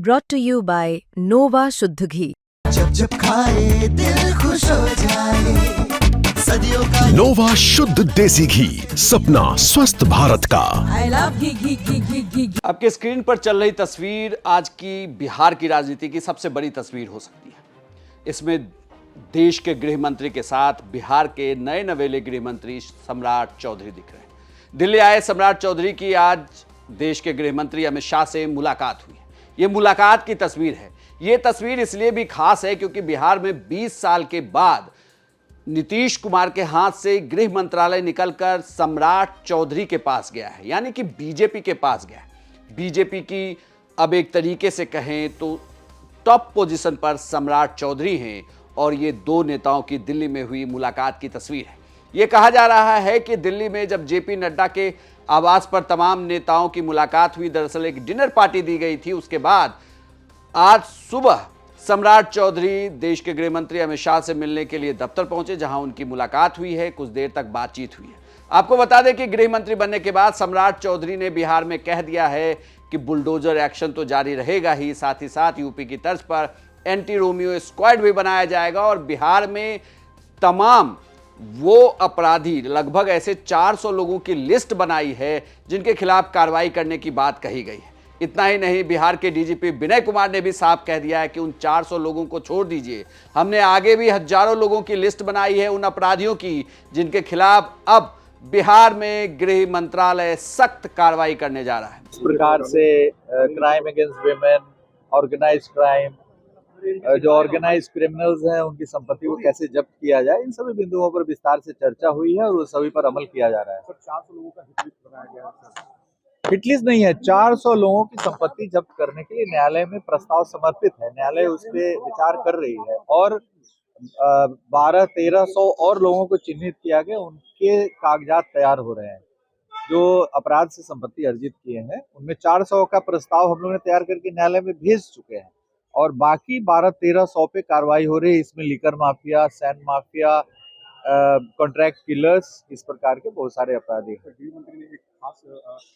brought to you by Nova शुद्ध घी। जब जब खाए दिल खुश हो जाए, सदियों का नोवा शुद्ध देसी घी, सपना स्वस्थ भारत का। I love घी घी घी घी घी घी। आपके स्क्रीन पर चल रही तस्वीर आज की बिहार की राजनीति की सबसे बड़ी तस्वीर हो सकती है। इसमें देश के गृह मंत्री के साथ बिहार के नए नवेले गृह मंत्री सम्राट चौधरी दिख रहे हैं। दिल्ली आए सम्राट चौधरी की आज देश के गृह मंत्री अमित शाह से मुलाकात हुई है। ये मुलाकात की तस्वीर है। ये तस्वीर इसलिए भी खास है क्योंकि बिहार में 20 साल के बाद नीतीश कुमार के हाथ से गृह मंत्रालय निकलकर सम्राट चौधरी के पास गया है, यानी कि बीजेपी के पास गया है। बीजेपी की अब एक तरीके से कहें तो टॉप पोजीशन पर सम्राट चौधरी हैं और ये दो नेताओं की दिल्ली में हुई मुलाकात की तस्वीर है। ये कहा जा रहा है कि दिल्ली में जब जेपी नड्डा के आवास पर तमाम नेताओं की मुलाकात हुई, दरअसल एक डिनर पार्टी दी गई थी। उसके बाद आज सुबह सम्राट चौधरी देश के गृह मंत्री अमित शाह से मिलने के लिए दफ्तर पहुंचे, जहां उनकी मुलाकात हुई है। कुछ देर तक बातचीत हुई है। आपको बता दें कि गृह मंत्री बनने के बाद सम्राट चौधरी ने बिहार में कह दिया है कि बुलडोजर एक्शन तो जारी रहेगा ही, साथ ही साथ यूपी की तर्ज पर एंटी रोमियो स्क्वाड भी बनाया जाएगा और बिहार में तमाम वो अपराधी, लगभग ऐसे 400 लोगों की लिस्ट बनाई है जिनके खिलाफ कार्रवाई करने की बात कही गई है। इतना ही नहीं, बिहार के डीजीपी विनय कुमार ने भी साफ कह दिया है कि उन 400 लोगों को छोड़ दीजिए, हमने आगे भी हजारों लोगों की लिस्ट बनाई है उन अपराधियों की जिनके खिलाफ अब बिहार में गृह मंत्रालय सख्त कार्रवाई करने जा रहा है। इस प्रकार से crime against women, organize crime, जो ऑर्गेनाइज क्रिमिनल्स हैं उनकी संपत्ति को कैसे जब्त किया जाए, इन सभी बिंदुओं पर विस्तार से चर्चा हुई है और वो सभी पर अमल किया जा रहा है। 400 लोगों का हिट लिस्ट बनाया गया है। हिटलिस्ट नहीं है, 400 लोगों की संपत्ति जब्त करने के लिए न्यायालय में प्रस्ताव समर्पित है। न्यायालय उस पर विचार कर रही है और 1200-1300 और लोगों को चिन्हित किया गया, उनके कागजात तैयार हो रहे हैं जो अपराध से संपत्ति अर्जित किए हैं। उनमें 400 का प्रस्ताव हम लोगों ने तैयार करके न्यायालय में भेज चुके हैं और बाकी 1200-1300 पे कार्रवाई हो रही है। इसमें liquor mafia, sand mafia, contract killers, इस प्रकार के बहुत सारे अपराधी हैं। गृह मंत्री ने एक खास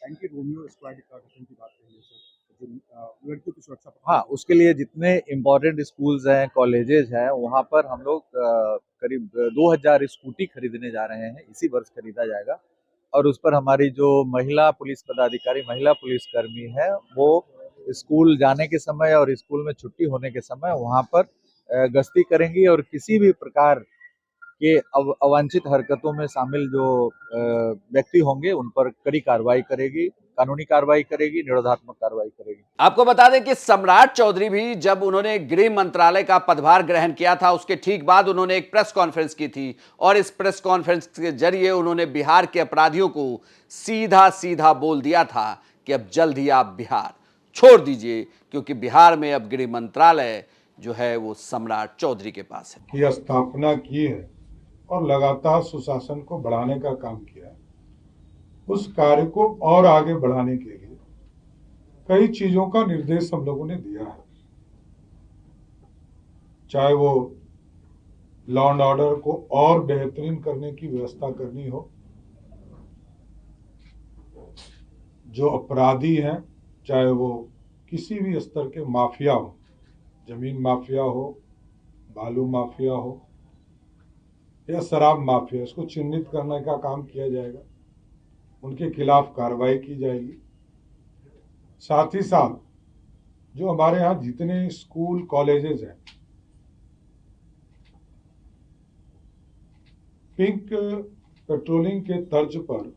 एंटी रोमियो स्क्वाड का गठन की बात कही है सर, जो लड़कियों की सुरक्षा पर। हाँ, उसके लिए जितने इम्पोर्टेंट स्कूल्स हैं, कॉलेजेस हैं, वहाँ पर हम लोग करीब 2000 स्कूटी खरीदने जा रहे हैं। इसी वर्ष खरीदा जाएगा और उस पर हमारी जो महिला पुलिस पदाधिकारी, महिला पुलिसकर्मी है, वो स्कूल जाने के समय और स्कूल में छुट्टी होने के समय वहाँ पर गश्ती करेंगी और किसी भी प्रकार के अवांछित हरकतों में शामिल जो व्यक्ति होंगे उन पर कड़ी कार्रवाई करेगी, कानूनी कार्रवाई करेगी, निरोधात्मक कार्रवाई करेगी। आपको बता दें कि सम्राट चौधरी भी जब उन्होंने गृह मंत्रालय का पदभार ग्रहण किया था उसके ठीक बाद उन्होंने एक प्रेस कॉन्फ्रेंस की थी और इस प्रेस कॉन्फ्रेंस के जरिए उन्होंने बिहार के अपराधियों को सीधा सीधा बोल दिया था कि अब जल्द ही आप बिहार छोड़ दीजिए, क्योंकि बिहार में अब गृह मंत्रालय जो है वो सम्राट चौधरी के पास है। की स्थापना की है और लगातार सुशासन को बढ़ाने का काम किया है। उस कार्य को और आगे बढ़ाने के लिए कई चीजों का निर्देश हम लोगों ने दिया है, चाहे वो लॉ एंड ऑर्डर को और बेहतरीन करने की व्यवस्था करनी हो, जो अपराधी हैं चाहे वो किसी भी स्तर के माफिया हो, जमीन माफिया हो, बालू माफिया हो या शराब माफिया, इसको चिन्हित करने का काम किया जाएगा, उनके खिलाफ कार्रवाई की जाएगी। साथ ही साथ जो हमारे यहाँ जितने स्कूल कॉलेजेस हैं, पिंक पेट्रोलिंग के तर्ज पर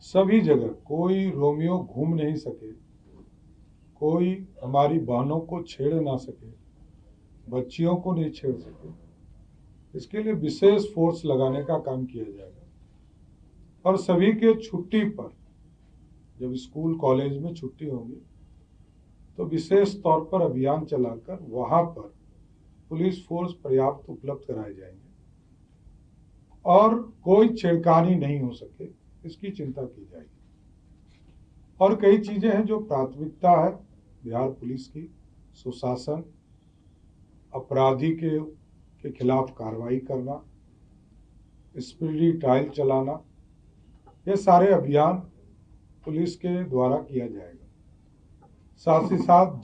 सभी जगह कोई रोमियो घूम नहीं सके, कोई हमारी बहनों को छेड़ ना सके, बच्चियों को नहीं छेड़ सके, इसके लिए विशेष फोर्स लगाने का काम किया जाएगा। और सभी के छुट्टी पर, जब स्कूल कॉलेज में छुट्टी होगी तो विशेष तौर पर अभियान चलाकर वहां पर पुलिस फोर्स पर्याप्त उपलब्ध कराए जाएंगे और कोई छेड़खानी नहीं हो सके, इसकी चिंता की जाएगी। और कई चीजें हैं जो प्राथमिकता है बिहार पुलिस की, सुशासन, अपराधी के खिलाफ कार्रवाई करना, स्पीडी ट्रायल चलाना, ये सारे अभियान पुलिस के द्वारा किया जाएगा। साथ ही साथ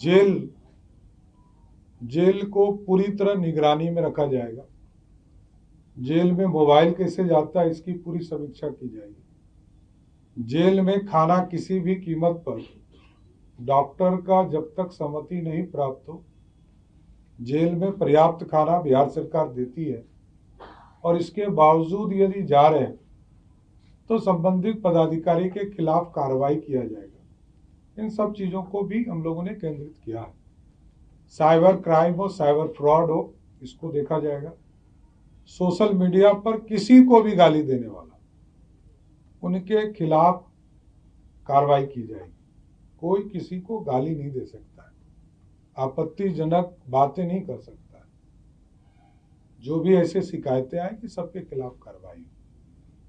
जेल को पूरी तरह निगरानी में रखा जाएगा। जेल में मोबाइल कैसे जाता है इसकी पूरी समीक्षा की जाएगी। जेल में खाना किसी भी कीमत पर डॉक्टर का जब तक सहमति नहीं प्राप्त हो, जेल में पर्याप्त खाना बिहार सरकार देती है और इसके बावजूद यदि जा रहे हैं तो संबंधित पदाधिकारी के खिलाफ कार्रवाई किया जाएगा। इन सब चीजों को भी हम लोगों ने केंद्रित किया है। साइबर क्राइम हो, साइबर फ्रॉड हो, इसको देखा जाएगा। सोशल मीडिया पर किसी को भी गाली देने वाला, उनके खिलाफ कार्रवाई की जाएगी। कोई किसी को गाली नहीं दे सकता है, आपत्तिजनक बातें नहीं कर सकता है। जो भी ऐसे शिकायतें आएंगी सबके खिलाफ कार्रवाई।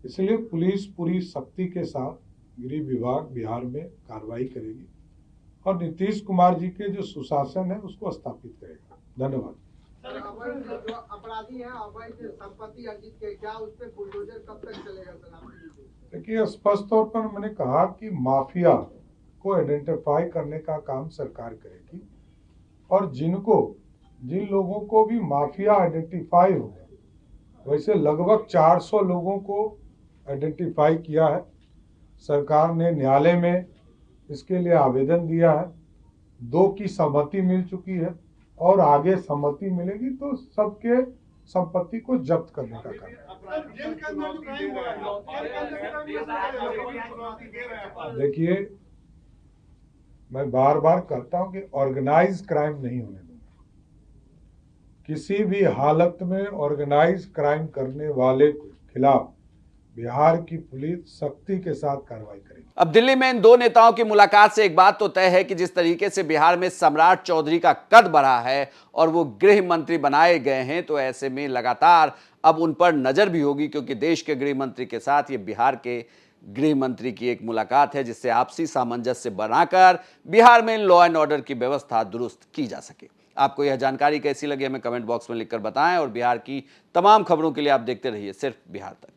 इसलिए पुलिस पूरी सख्ती के साथ गृह विभाग बिहार में कार्रवाई करेगी और नीतीश कुमार जी के जो सुशासन है उसको स्थापित करेगा। धन्यवाद। जो अपराधी हैं अवैध संपत्ति अर्जित के, क्या उस पे बुलडोजर कब तक चलेगा सर? देखिए, स्पष्ट तौर पर मैंने कहा कि माफिया को आइडेंटिफाई करने का काम सरकार करेगी और जिन लोगों को भी माफिया आइडेंटिफाई हो गया, वैसे लगभग 400 लोगों को आइडेंटिफाई किया है। सरकार ने न्यायालय में इसके लिए आवेदन दिया है, 2 की सहमति मिल चुकी है और आगे सहमति मिलेगी तो सबके संपत्ति को जब्त करने का काम। देखिए, मैं बार बार कहता हूं कि ऑर्गेनाइज क्राइम नहीं होने दूंगा। किसी भी हालत में ऑर्गेनाइज क्राइम करने वाले के खिलाफ बिहार की पुलिस सख्ती के साथ कार्रवाई करेगी। अब दिल्ली में इन दो नेताओं की मुलाकात से एक बात तो तय है कि जिस तरीके से बिहार में सम्राट चौधरी का कद बढ़ा है और वो गृह मंत्री बनाए गए हैं, तो ऐसे में लगातार अब उन पर नजर भी होगी, क्योंकि देश के गृह मंत्री के साथ ये बिहार के गृह मंत्री की एक मुलाकात है जिससे आपसी सामंजस्य बनाकर बिहार में लॉ एंड ऑर्डर की व्यवस्था दुरुस्त की जा सके। आपको यह जानकारी कैसी लगी हमें कमेंट बॉक्स में लिखकर बताएं और बिहार की तमाम खबरों के लिए आप देखते रहिए सिर्फ बिहार तक।